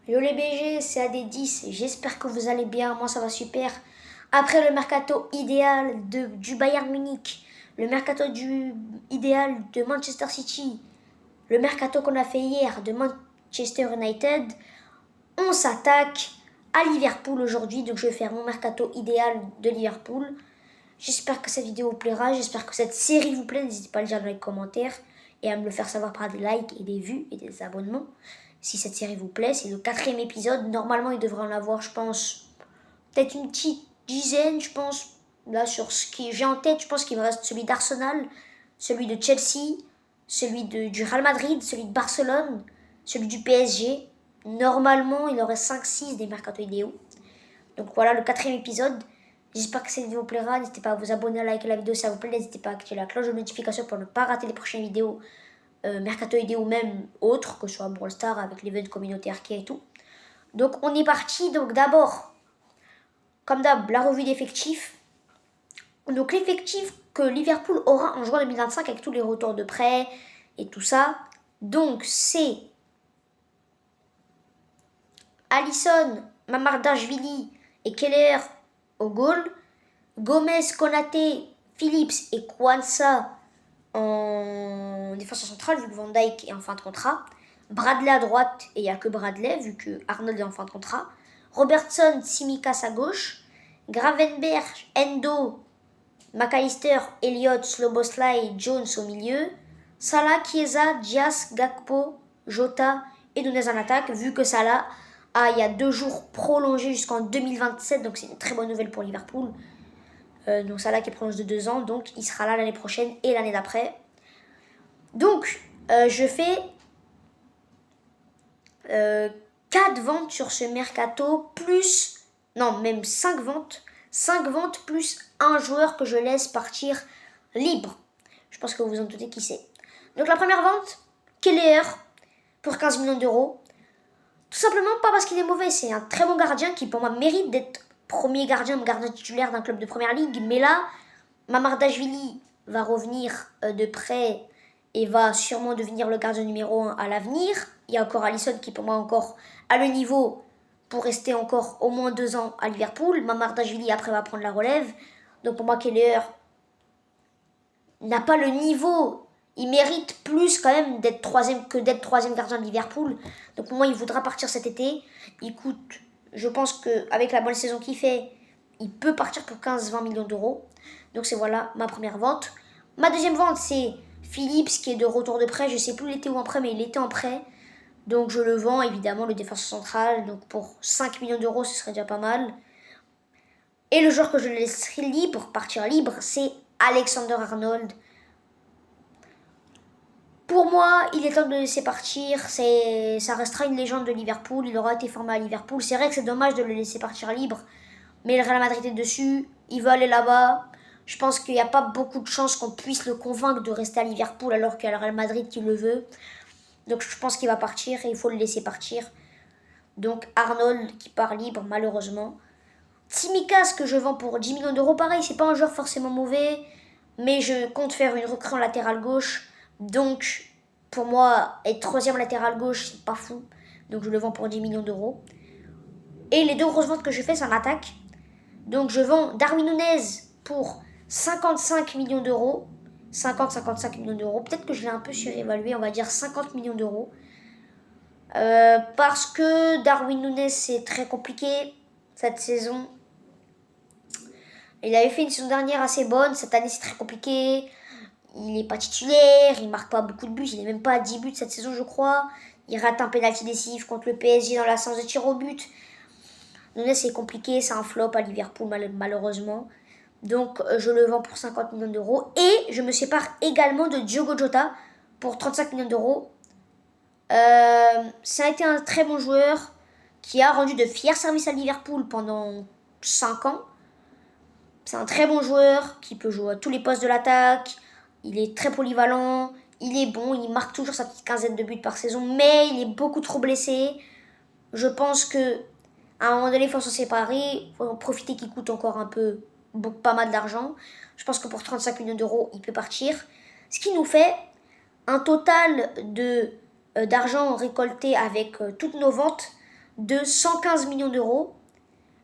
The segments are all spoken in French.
Yo les BG, c'est AD10, j'espère que vous allez bien, moi ça va super. Après le mercato idéal du Bayern Munich, le mercato idéal de Manchester City, le mercato qu'on a fait hier de Manchester United, on s'attaque à Liverpool aujourd'hui, donc je vais faire mon mercato idéal de Liverpool. J'espère que cette vidéo vous plaira, j'espère que cette série vous plaît, n'hésitez pas à le dire dans les commentaires et à me le faire savoir par des likes et des vues et des abonnements. Si cette série vous plaît, c'est le 4e épisode, normalement il devrait en avoir, je pense, peut-être une petite dizaine, je pense. Là, sur ce que j'ai en tête, je pense qu'il me reste celui d'Arsenal, celui de Chelsea, celui du Real Madrid, celui de Barcelone, celui du PSG. Normalement, il en reste 5-6 des mercato idéaux. Donc voilà le 4e épisode. J'espère que cette vidéo vous plaira. N'hésitez pas à vous abonner, à liker la vidéo si ça vous plaît. N'hésitez pas à activer la cloche de notification pour ne pas rater les prochaines vidéos mercato idéaux ou même autres, que ce soit Brawl Stars avec l'event communauté arcade et tout. Donc on est parti. Donc d'abord, comme d'hab, la revue d'effectifs. Donc l'effectif que Liverpool aura en juin 2025 avec tous les retours de prêt et tout ça. Donc c'est Alisson, Mamardashvili et Keller au goal. Gomez, Konaté, Phillips et Kwanzaa en défenseur central vu que Van Dijk est en fin de contrat. Bradley à droite et il n'y a que Bradley vu que Arnold est en fin de contrat. Robertson, Tsimikas à gauche. Gravenberch, Endo, McAllister, Elliott, Sloboslai, Jones au milieu. Salah, Chiesa, Diaz, Gakpo, Jota et Nunez en attaque vu que Salah a il y a 2 jours prolongé jusqu'en 2027 donc c'est une très bonne nouvelle pour Liverpool. Donc Salah qui est prolongé de 2 ans, donc il sera là l'année prochaine et l'année d'après. Donc je fais 4 ventes sur ce mercato, plus, non même 5 ventes. 5 ventes plus un joueur que je laisse partir libre. Je pense que vous vous en doutez qui c'est. Donc la première vente, Keller, pour 15 millions d'euros. Tout simplement pas parce qu'il est mauvais, c'est un très bon gardien qui pour moi mérite d'être premier gardien titulaire d'un club de première ligue. Mais là, Mamardashvili va revenir de près et va sûrement devenir le gardien numéro 1 à l'avenir. Il y a encore Alisson qui pour moi encore a le niveau pour rester encore au moins 2 ans à Liverpool. Mamardashvili après va prendre la relève. Donc pour moi Keller n'a pas le niveau. Il mérite plus quand même d'être troisième gardien de Liverpool. Donc pour moi il voudra partir cet été. Il coûte, je pense qu'avec la bonne saison qu'il fait, il peut partir pour 15-20 millions d'euros. Donc c'est voilà ma première vente. Ma deuxième vente c'est Phillips qui est de retour de prêt. Je sais plus il était où en prêt mais il était en prêt. Donc je le vends évidemment, le défenseur central. Donc pour 5 millions d'euros ce serait déjà pas mal. Et le joueur que je laisserai libre, partir libre, c'est Alexander Arnold. Pour moi, il est temps de le laisser partir. Ça restera une légende de Liverpool. Il aura été formé à Liverpool. C'est vrai que c'est dommage de le laisser partir libre. Mais le Real Madrid est dessus. Il veut aller là-bas. Je pense qu'il n'y a pas beaucoup de chances qu'on puisse le convaincre de rester à Liverpool alors qu'il y a le Real Madrid qui le veut. Donc je pense qu'il va partir et il faut le laisser partir. Donc Arnold qui part libre malheureusement. Tsimikas que je vends pour 10 millions d'euros. Pareil, c'est pas un joueur forcément mauvais. Mais je compte faire une recrue en latéral gauche. Donc, pour moi, être troisième latéral gauche, c'est pas fou. Donc, je le vends pour 10 millions d'euros. Et les 2 grosses ventes que je fais, c'est en attaque. Donc, je vends Darwin Nunez pour 55 millions d'euros. 50-55 millions d'euros. Peut-être que je l'ai un peu surévalué, on va dire 50 millions d'euros. Parce que Darwin Nunez, c'est très compliqué cette saison. Il avait fait une saison dernière assez bonne. Cette année, c'est très compliqué. Il n'est pas titulaire, il marque pas beaucoup de buts, il n'est même pas à 10 buts cette saison je crois. Il rate un pénalty décisif contre le PSG dans la séance de tir au but. Nunez c'est compliqué, c'est un flop à Liverpool malheureusement. Donc je le vends pour 50 millions d'euros. Et je me sépare également de Diogo Jota pour 35 millions d'euros. Ça a été un très bon joueur qui a rendu de fiers services à Liverpool pendant 5 ans. C'est un très bon joueur qui peut jouer à tous les postes de l'attaque. Il est très polyvalent, il est bon, il marque toujours sa petite quinzaine de buts par saison, mais il est beaucoup trop blessé. Je pense que à un moment donné, il faut s'en séparer, il faut en profiter qu'il coûte encore un peu, pas mal d'argent. Je pense que pour 35 millions d'euros, il peut partir. Ce qui nous fait un total d'argent récolté avec toutes nos ventes de 115 millions d'euros.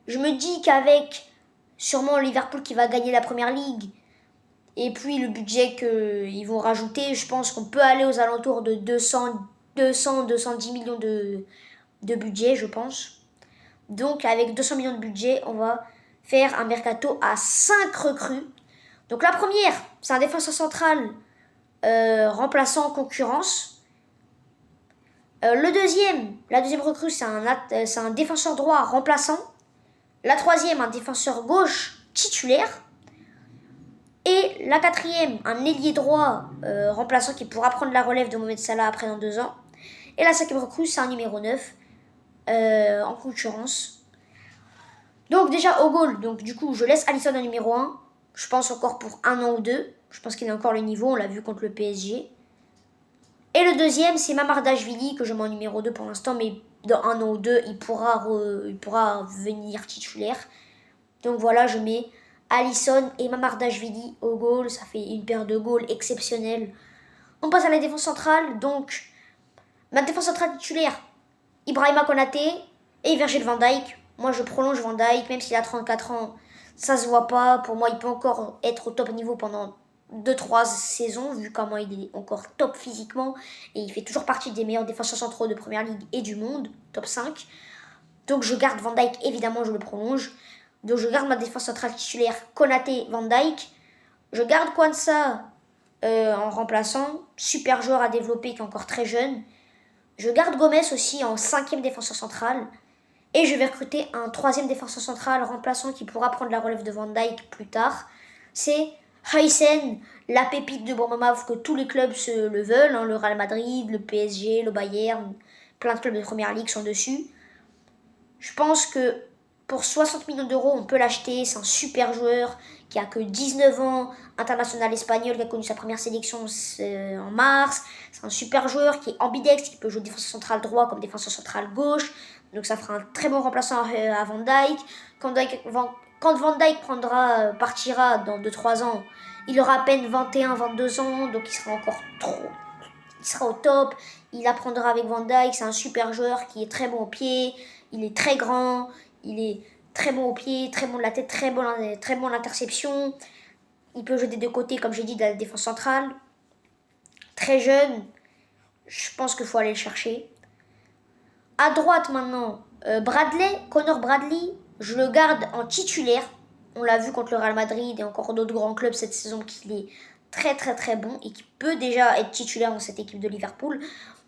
Je me dis qu'avec sûrement Liverpool qui va gagner la Première Ligue, et puis le budget qu'ils vont rajouter, je pense qu'on peut aller aux alentours de 210 millions de budget, je pense. Donc avec 200 millions de budget, on va faire un mercato à 5 recrues. Donc la première, c'est un défenseur central remplaçant concurrence. La deuxième recrue, c'est un défenseur droit remplaçant. La troisième, un défenseur gauche titulaire. Et la quatrième, un ailier droit remplaçant qui pourra prendre la relève de Mohamed Salah après dans 2 ans. Et la cinquième recrue, c'est un numéro 9 en concurrence. Donc déjà au goal, donc du coup je laisse Alisson en numéro 1. Je pense encore pour 1 an ou 2. Je pense qu'il a encore le niveau, on l'a vu contre le PSG. Et le deuxième, c'est Mamardashvili que je mets en numéro 2 pour l'instant, mais dans 1 an ou 2, il pourra venir titulaire. Donc voilà, je mets Alisson et Mamardashvili au goal. Ça fait une paire de goals exceptionnelle. On passe à la défense centrale. Donc, ma défense centrale titulaire, Ibrahima Konaté et Virgil van Dijk. Moi, je prolonge Van Dijk, même s'il a 34 ans. Ça se voit pas. Pour moi, il peut encore être au top niveau pendant 2-3 saisons, vu comment il est encore top physiquement. Et il fait toujours partie des meilleurs défenseurs centraux de Première Ligue et du monde, top 5. Donc, je garde Van Dijk, évidemment, je le prolonge. Donc je garde ma défense centrale titulaire, Konaté, Van Dijk. Je garde Kwanza en remplaçant, super joueur à développer qui est encore très jeune. Je garde Gomez aussi en 5e défenseur central. Et je vais recruter un 3e défenseur central remplaçant qui pourra prendre la relève de Van Dijk plus tard. C'est Huysen, la pépite de Bournemouth que tous les clubs le veulent. Le Real Madrid, le PSG, le Bayern, plein de clubs de Première Ligue sont dessus. Je pense que pour 60 millions d'euros, on peut l'acheter. C'est un super joueur qui a que 19 ans, international espagnol, qui a connu sa première sélection en mars. C'est un super joueur qui est ambidex, qui peut jouer défenseur central droit comme défenseur central gauche. Donc ça fera un très bon remplaçant à Van Dijk. Quand Van Dijk partira dans 2-3 ans, il aura à peine 21-22 ans, donc il sera au top. Il apprendra avec Van Dijk. C'est un super joueur qui est très bon au pied. Il est très grand. Il est très bon au pied, très bon de la tête, très bon à l'interception. Il peut jouer des deux côtés, comme j'ai dit, de la défense centrale. Très jeune. Je pense qu'il faut aller le chercher. À droite maintenant, Connor Bradley, je le garde en titulaire. On l'a vu contre le Real Madrid et encore d'autres grands clubs cette saison qu'il est très très très bon et qui peut déjà être titulaire dans cette équipe de Liverpool.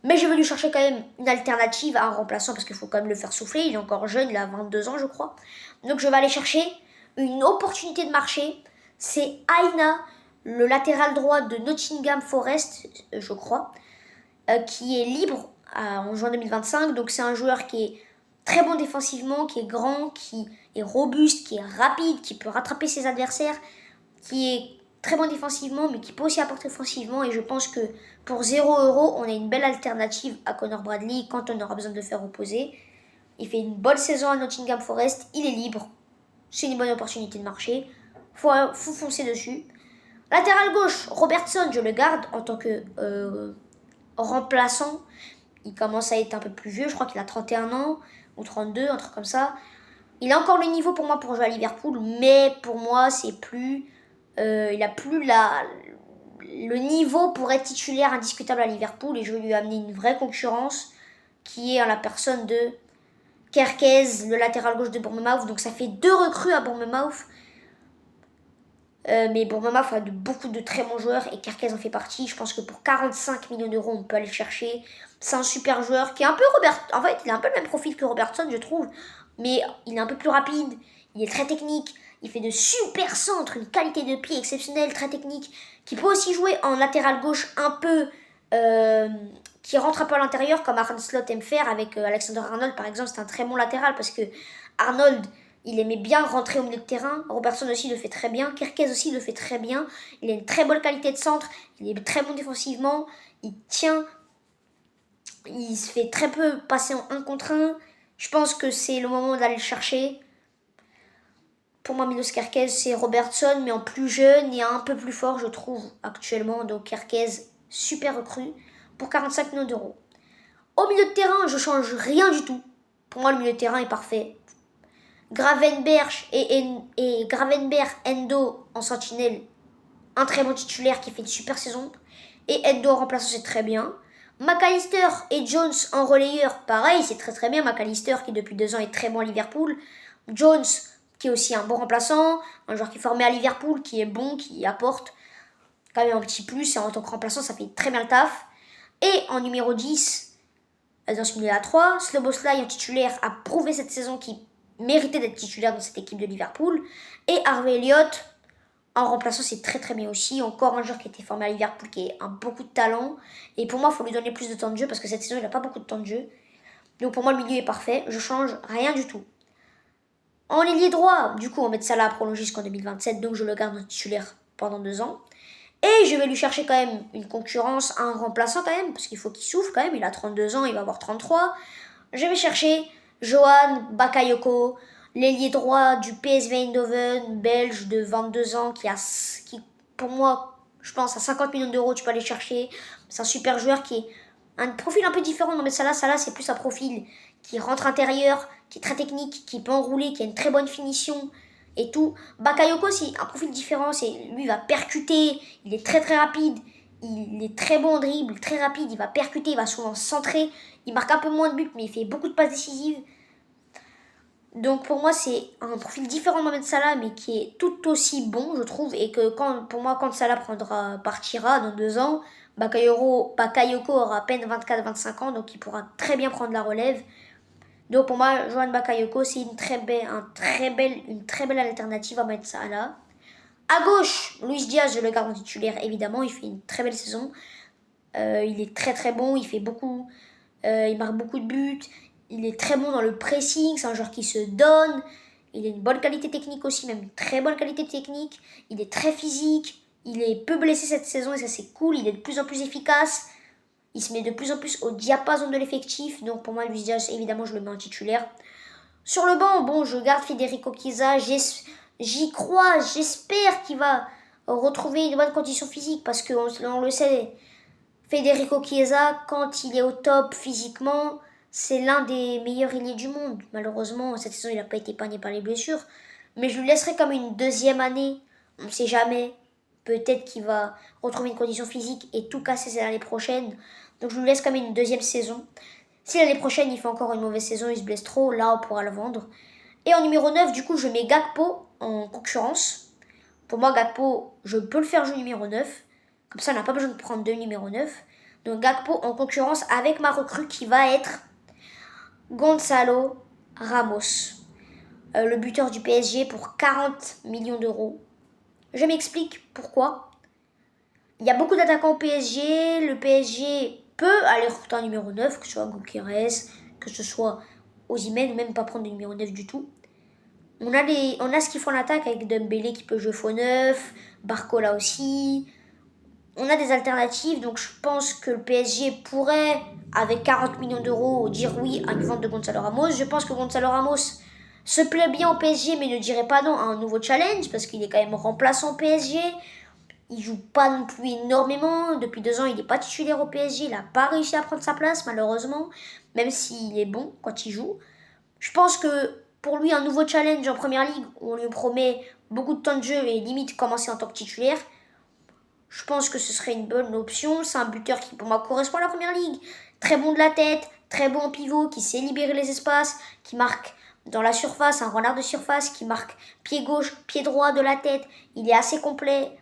Mais je vais lui chercher quand même une alternative à un remplaçant parce qu'il faut quand même le faire souffler. Il est encore jeune, il a 22 ans je crois. Donc je vais aller chercher une opportunité de marché. C'est Aina, le latéral droit de Nottingham Forest, je crois, qui est libre en juin 2025. Donc c'est un joueur qui est très bon défensivement, qui est grand, qui est robuste, qui est rapide, qui peut rattraper ses adversaires, qui est très bon défensivement, mais qui peut aussi apporter offensivement. Et je pense que pour 0€, on a une belle alternative à Connor Bradley quand on aura besoin de le faire opposer. Il fait une bonne saison à Nottingham Forest, il est libre. C'est une bonne opportunité de marché. Faut foncer dessus. Latéral gauche, Robertson, je le garde en tant que remplaçant. Il commence à être un peu plus vieux, je crois qu'il a 31 ans ou 32, un truc comme ça. Il a encore le niveau pour moi pour jouer à Liverpool, mais pour moi, c'est plus... il a plus le niveau pour être titulaire indiscutable à Liverpool et je vais lui amener une vraie concurrence qui est à la personne de Kerkez, le latéral gauche de Bournemouth. Donc ça fait 2 recrues à Bournemouth. Mais Bournemouth a beaucoup de très bons joueurs et Kerkez en fait partie. Je pense que pour 45 millions d'euros, on peut aller le chercher. C'est un super joueur qui est un peu En fait, il a un peu le même profil que Robertson, je trouve. Mais il est un peu plus rapide, il est très technique. Il fait de super centres, une qualité de pied exceptionnelle, très technique, qui peut aussi jouer en latéral gauche un peu, qui rentre un peu à l'intérieur, comme Arne Slot aime faire avec Alexander Arnold, par exemple. C'est un très bon latéral parce que Arnold, il aimait bien rentrer au milieu de terrain. Robertson aussi le fait très bien. Kerkez aussi le fait très bien. Il a une très bonne qualité de centre. Il est très bon défensivement. Il tient. Il se fait très peu passer en 1 contre 1. Je pense que c'est le moment d'aller le chercher. Pour moi, Milos Kerkez, c'est Robertson, mais en plus jeune et un peu plus fort, je trouve, actuellement. Donc Kerkez, super recrue, pour 45 millions d'euros. Au milieu de terrain, je change rien du tout. Pour moi, le milieu de terrain est parfait. Gravenberch et Gravenberch Endo en sentinelle, un très bon titulaire qui fait une super saison. Et Endo en remplaçant, c'est très bien. McAllister et Jones en relayeur, pareil, c'est très très bien. McAllister qui depuis 2 ans est très bon à Liverpool. Jones qui est aussi un bon remplaçant, un joueur qui est formé à Liverpool, qui est bon, qui apporte quand même un petit plus. Et en tant que remplaçant, ça fait très bien le taf. Et en numéro 10, dans ce milieu à 3, Szoboszlai en titulaire a prouvé cette saison qu'il méritait d'être titulaire dans cette équipe de Liverpool. Et Harvey Elliott en remplaçant, c'est très très bien aussi. Encore un joueur qui était formé à Liverpool, qui a beaucoup de talent. Et pour moi, il faut lui donner plus de temps de jeu parce que cette saison, il n'a pas beaucoup de temps de jeu. Donc pour moi, le milieu est parfait. Je change rien du tout. En ailier droit, du coup, on met Salah à prolonger jusqu'en 2027. Donc je le garde en titulaire pendant 2 ans. Et je vais lui chercher quand même une concurrence, un remplaçant quand même, parce qu'il faut qu'il souffle quand même. Il a 32 ans, il va avoir 33. Je vais chercher Johan Bakayoko, l'ailier droit du PSV Eindhoven, belge de 22 ans, qui pour moi, je pense, à 50 millions d'euros, tu peux aller chercher. C'est un super joueur qui est un profil un peu différent. Non, mais Salah, c'est plus un profil qui rentre intérieur, qui est très technique, qui peut enrouler, qui a une très bonne finition et tout. Bakayoko, c'est un profil différent. Lui, il va percuter, il est très très rapide. Il est très bon en dribble, très rapide, il va percuter, il va souvent centrer. Il marque un peu moins de buts, mais il fait beaucoup de passes décisives. Donc pour moi, c'est un profil différent de Mohamed Salah, mais qui est tout aussi bon, je trouve. Et que pour moi, quand Salah partira dans 2 ans, Bakayoko aura à peine 24-25 ans, donc il pourra très bien prendre la relève. Donc pour moi, Johan Bakayoko, c'est une très belle alternative à Mohamed Salah. À gauche, Luis Diaz, je le garde en titulaire, évidemment, il fait une très belle saison. Il est très très bon, il fait beaucoup, il marque beaucoup de buts. Il est très bon dans le pressing, c'est un joueur qui se donne. Il a une bonne qualité technique aussi, même une très bonne qualité technique. Il est très physique. Il est peu blessé cette saison et ça c'est cool. Il est de plus en plus efficace. Il se met de plus en plus au diapason de l'effectif. Donc pour moi, Luis Diaz, évidemment, je le mets en titulaire. Sur le banc, bon, je garde Federico Chiesa. J'y crois, j'espère qu'il va retrouver une bonne condition physique parce qu'on le sait, Federico Chiesa, quand il est au top physiquement, c'est l'un des meilleurs ailiers du monde. Malheureusement, cette saison, il n'a pas été épargné par les blessures. Mais je lui laisserai comme une 2e année. On ne sait jamais. Peut-être qu'il va retrouver une condition physique et tout casser l'année prochaine. Donc je lui laisse comme une 2e saison. Si l'année prochaine, il fait encore une mauvaise saison, il se blesse trop, là, on pourra le vendre. Et en numéro 9, du coup, je mets Gakpo en concurrence. Pour moi, Gakpo, je peux le faire jouer numéro 9. Comme ça, on n'a pas besoin de prendre 2 numéro 9. Donc Gakpo en concurrence avec ma recrue qui va être Gonzalo Ramos, le buteur du PSG pour 40 millions d'euros. Je m'explique pourquoi. Il y a beaucoup d'attaquants au PSG. Le PSG peut aller recruter un numéro 9, que ce soit Gouquerez, que ce soit Osimhen, ou même pas prendre de numéro 9 du tout. On a ce qu'il faut en attaque avec Dembélé qui peut jouer faux 9, Barcola aussi. On a des alternatives, donc je pense que le PSG pourrait, avec 40 millions d'euros, dire oui à une vente de Gonzalo Ramos. Je pense que Gonzalo Ramos se plaît bien au PSG, mais ne dirait pas non à un nouveau challenge, parce qu'il est quand même remplaçant au PSG. Il joue pas non plus énormément. Depuis 2 ans, il n'est pas titulaire au PSG. Il n'a pas réussi à prendre sa place, malheureusement, même s'il est bon quand il joue. Je pense que pour lui, un nouveau challenge en première ligue, où on lui promet beaucoup de temps de jeu et limite commencer en tant que titulaire, je pense que ce serait une bonne option. C'est un buteur qui, pour moi, correspond à la première ligue. Très bon de la tête, très bon en pivot, qui sait libérer les espaces, qui marque dans la surface, un renard de surface, qui marque pied gauche, pied droit de la tête. Il est assez complet.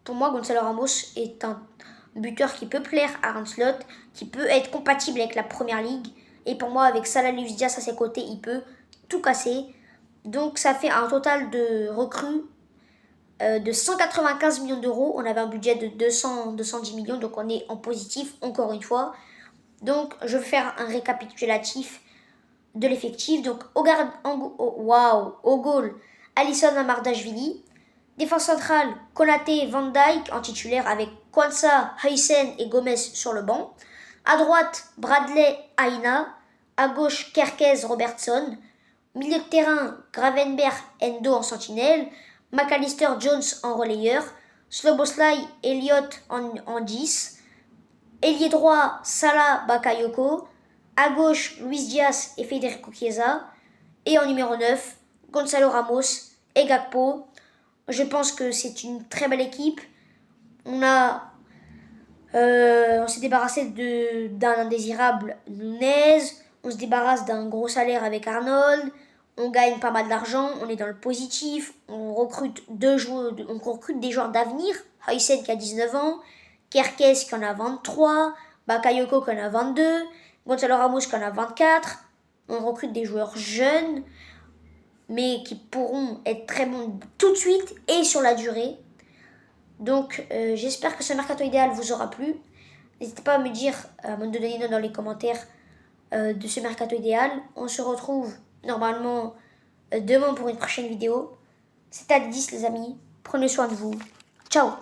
Pour moi, Gonzalo Ramos est un buteur qui peut plaire à Arne Slot, qui peut être compatible avec la première ligue. Et pour moi, avec Salah Luis Diaz à ses côtés, il peut tout casser. Donc ça fait un total de recrues de 195 millions d'euros. On avait un budget de 210 millions, donc on est en positif, encore une fois. Donc, je vais faire un récapitulatif de l'effectif. Donc, au goal, Alisson Amardashvili. Défense centrale, Konaté, Van Dijk en titulaire avec Kwanza, Haysen et Gomez sur le banc. À droite, Bradley, Aina. À gauche, Kerkez, Robertson. Milieu de terrain, Gravenberch, Endo en sentinelle. McAllister, Jones en relayeur. Szoboszlai, Elliott en 10. Ailier droit, Salah, Bakayoko. À gauche, Luis Diaz et Federico Chiesa. Et en numéro 9, Gonzalo Ramos et Gakpo. Je pense que c'est une très belle équipe. On s'est débarrassé d'un indésirable Nunez. On se débarrasse d'un gros salaire avec Arnold. On gagne pas mal d'argent. On est dans le positif. On recrute des joueurs d'avenir. Højsæd qui a 19 ans. Kerkez qui en a 23. Bakayoko qui en a 22. Gonzalo Ramos qui en a 24. On recrute des joueurs jeunes, mais qui pourront être très bons tout de suite et sur la durée. Donc j'espère que ce mercato idéal vous aura plu. N'hésitez pas à me dire, à me donner une note dans les commentaires de ce mercato idéal. On se retrouve normalement demain pour une prochaine vidéo. C'était à 10 les amis. Prenez soin de vous. Ciao.